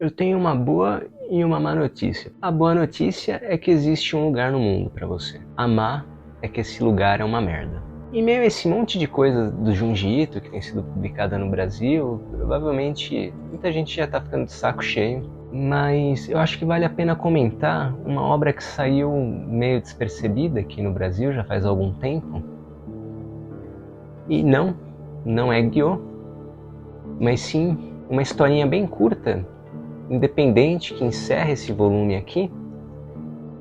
Eu tenho uma boa e uma má notícia. A boa notícia é que existe um lugar no mundo para você. A má é que esse lugar é uma merda. Em meio a esse monte de coisa do Junji Ito que tem sido publicada no Brasil, provavelmente muita gente já tá ficando de saco cheio, mas eu acho que vale a pena comentar uma obra que saiu meio despercebida aqui no Brasil já faz algum tempo. E não é Guiô, mas sim uma historinha bem curta, independente, que encerra esse volume aqui,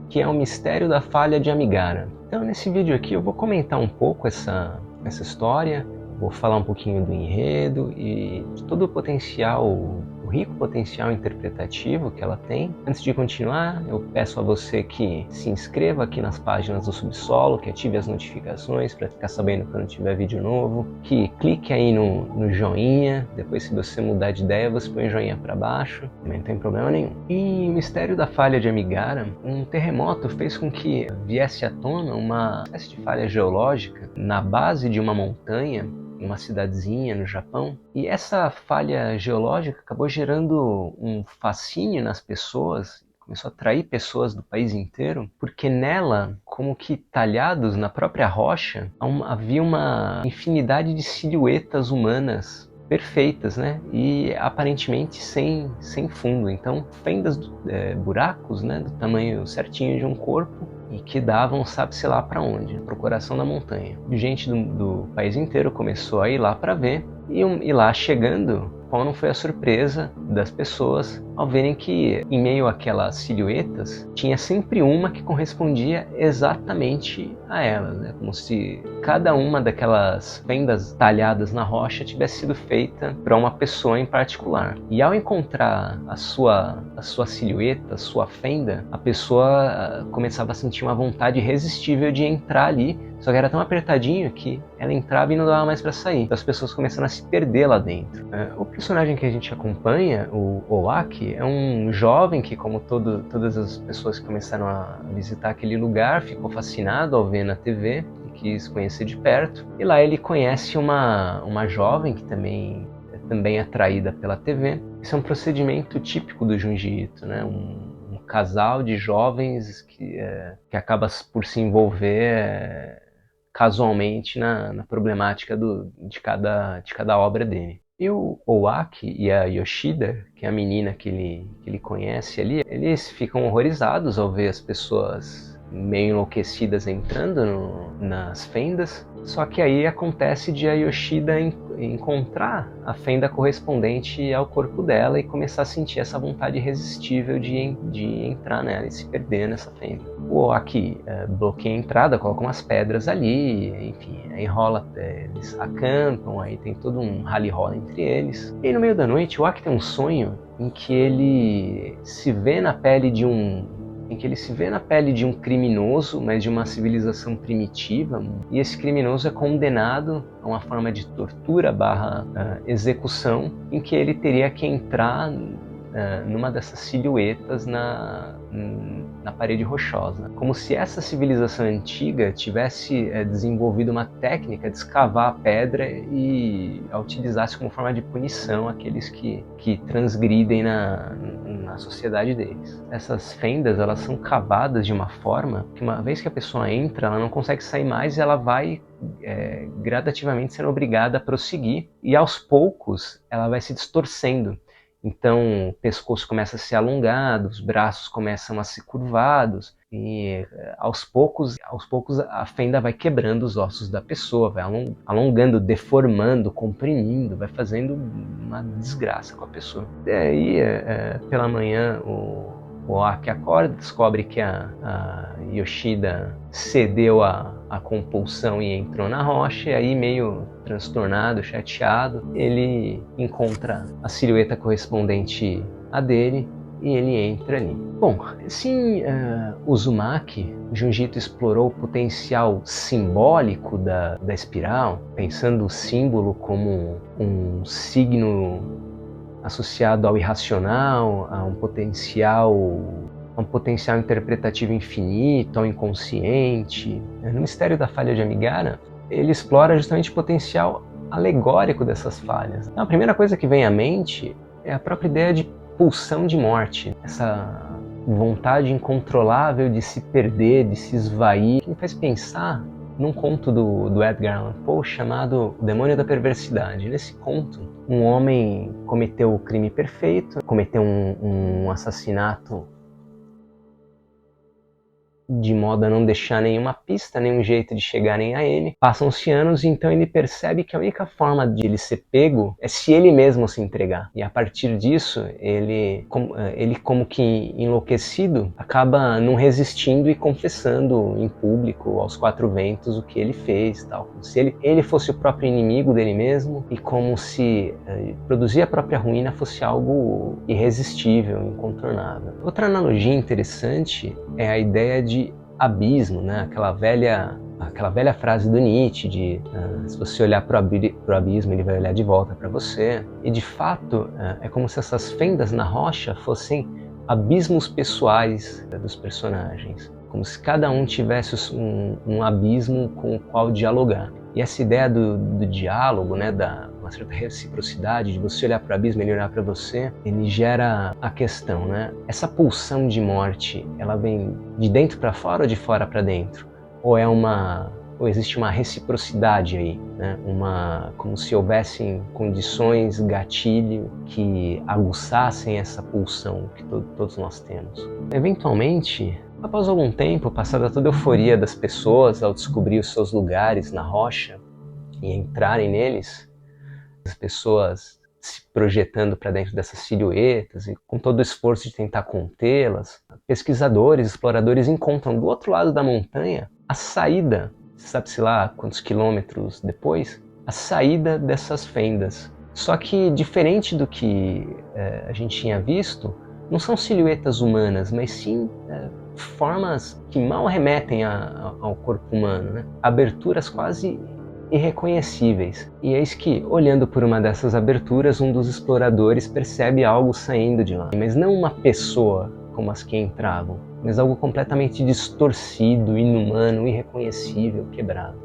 que é o Mistério da Falha de Amigara. Então nesse vídeo aqui eu vou comentar um pouco essa história, vou falar um pouquinho do enredo e de todo o rico potencial interpretativo que ela tem. Antes de continuar, eu peço a você que se inscreva aqui nas páginas do Subsolo, que ative as notificações para ficar sabendo quando tiver vídeo novo, que clique aí no joinha, depois se você mudar de ideia, você põe o joinha para baixo, também não tem problema nenhum. E o Mistério da Falha de Amigara, um terremoto fez com que viesse à tona uma espécie de falha geológica na base de uma montanha, uma cidadezinha no Japão, e essa falha geológica acabou gerando um fascínio nas pessoas, começou a atrair pessoas do país inteiro, porque nela, como que talhados na própria rocha, havia uma infinidade de silhuetas humanas perfeitas, né? E aparentemente sem fundo. Então, fendas, buracos, né? Do tamanho certinho de um corpo, e que davam sabe-se lá para onde, para o coração da montanha. Gente do país inteiro começou a ir lá para ver, e lá chegando, qual não foi a surpresa das pessoas ao verem que em meio àquelas silhuetas tinha sempre uma que correspondia exatamente a elas, né? Como se cada uma daquelas fendas talhadas na rocha tivesse sido feita para uma pessoa em particular. E ao encontrar a sua silhueta, a sua fenda, a pessoa começava a sentir uma vontade irresistível de entrar ali, só que era tão apertadinho que ela entrava e não dava mais para sair. Então as pessoas começaram a se perder lá dentro. O personagem que a gente acompanha, o Owaki, é um jovem que, como todas as pessoas que começaram a visitar aquele lugar, ficou fascinado ao ver na TV e quis conhecer de perto. E lá ele conhece uma jovem que também é atraída pela TV. Isso é um procedimento típico do Junji Ito, né? Um casal de jovens que acaba por se envolver casualmente na problemática de cada obra dele. E o Owaki e a Yoshida, que é a menina que ele conhece ali, eles ficam horrorizados ao ver as pessoas meio enlouquecidas entrando nas fendas. Só que aí acontece de a Yoshida encontrar a fenda correspondente ao corpo dela e começar a sentir essa vontade irresistível de entrar nela e se perder nessa fenda. O Owaki bloqueia a entrada, coloca umas pedras ali, enfim, aí rola, eles acampam, aí tem todo um rally-rola entre eles. E no meio da noite, o Owaki tem um sonho em que ele se vê na pele de um criminoso, mas de uma civilização primitiva, e esse criminoso é condenado a uma forma de tortura / execução, em que ele teria que entrar numa dessas silhuetas na parede rochosa. Como se essa civilização antiga tivesse desenvolvido uma técnica de escavar a pedra e a utilizasse como forma de punição aqueles que transgridem na sociedade deles. Essas fendas, elas são cavadas de uma forma que, uma vez que a pessoa entra, ela não consegue sair mais e ela vai gradativamente sendo obrigada a prosseguir, e aos poucos ela vai se distorcendo. Então o pescoço começa a ser alongado, os braços começam a ser curvados, e aos poucos a fenda vai quebrando os ossos da pessoa, vai alongando, deformando, comprimindo, vai fazendo uma desgraça com a pessoa. E aí pela manhã o Owaki acorda, descobre que a Yoshida cedeu à compulsão e entrou na rocha, e aí, meio transtornado, chateado, ele encontra a silhueta correspondente a dele e ele entra ali. Bom, sim, Uzumaki, Junji Ito explorou o potencial simbólico da espiral, pensando o símbolo como um signo associado ao irracional, a um potencial interpretativo infinito, ao inconsciente. No Mistério da Falha de Amigara, ele explora justamente o potencial alegórico dessas falhas. Então, a primeira coisa que vem à mente é a própria ideia de pulsão de morte, essa vontade incontrolável de se perder, de se esvair, que me faz pensar num conto do Edgar Allan Poe chamado O Demônio da Perversidade. Nesse conto, um homem cometeu o crime perfeito, cometeu um assassinato de modo a não deixar nenhuma pista, nenhum jeito de chegarem a ele. Passam-se anos e então ele percebe que a única forma de ele ser pego é se ele mesmo se entregar. E a partir disso, ele como que enlouquecido, acaba não resistindo e confessando em público, aos quatro ventos, o que ele fez, tal. Como se ele fosse o próprio inimigo dele mesmo e como se produzir a própria ruína fosse algo irresistível, incontornável. Outra analogia interessante é a ideia de abismo, né? Aquela velha frase do Nietzsche de se você olhar para o abismo, ele vai olhar de volta para você. E de fato, é como se essas fendas na rocha fossem abismos pessoais dos personagens. Como se cada um tivesse um abismo com o qual dialogar. E essa ideia do diálogo, né, uma certa reciprocidade, de você olhar para o abismo e ele olhar para você, ele gera a questão, né? Essa pulsão de morte, ela vem de dentro para fora ou de fora para dentro? Ou existe uma reciprocidade aí, né? Como se houvessem condições, gatilho, que aguçassem essa pulsão que todos nós temos. Eventualmente, após algum tempo, passada toda a euforia das pessoas ao descobrir os seus lugares na rocha e entrarem neles, as pessoas se projetando para dentro dessas silhuetas e com todo o esforço de tentar contê-las, pesquisadores, exploradores encontram do outro lado da montanha a saída, sabe-se lá quantos quilômetros depois, a saída dessas fendas. Só que, diferente do que a gente tinha visto, não são silhuetas humanas, mas sim formas que mal remetem ao corpo humano, né? Aberturas quase irreconhecíveis. E eis que, olhando por uma dessas aberturas, um dos exploradores percebe algo saindo de lá. Mas não uma pessoa como as que entravam, mas algo completamente distorcido, inumano, irreconhecível, quebrado.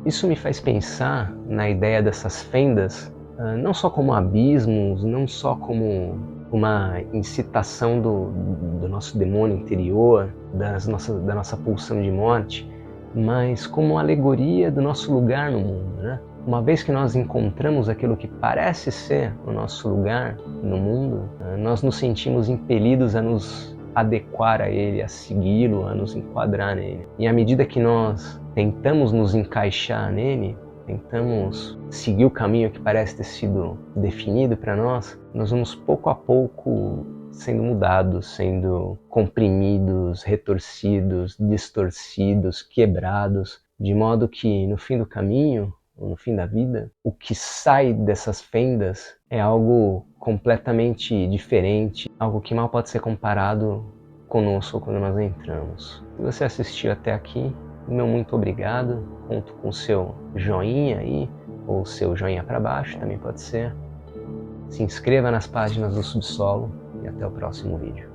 Isso me faz pensar na ideia dessas fendas, não só como abismos, não só como uma incitação do nosso demônio interior, da nossa pulsão de morte, mas como uma alegoria do nosso lugar no mundo, né? Uma vez que nós encontramos aquilo que parece ser o nosso lugar no mundo, nós nos sentimos impelidos a nos adequar a ele, a segui-lo, a nos enquadrar nele. E à medida que nós tentamos nos encaixar nele, tentamos seguir o caminho que parece ter sido definido para nós, nós vamos pouco a pouco sendo mudados, sendo comprimidos, retorcidos, distorcidos, quebrados, de modo que no fim do caminho, ou no fim da vida, o que sai dessas fendas é algo completamente diferente, algo que mal pode ser comparado conosco quando nós entramos. Se você assistiu até aqui, meu muito obrigado, conto com o seu joinha aí, ou seu joinha para baixo, também pode ser. Se inscreva nas páginas do Subsolo e até o próximo vídeo.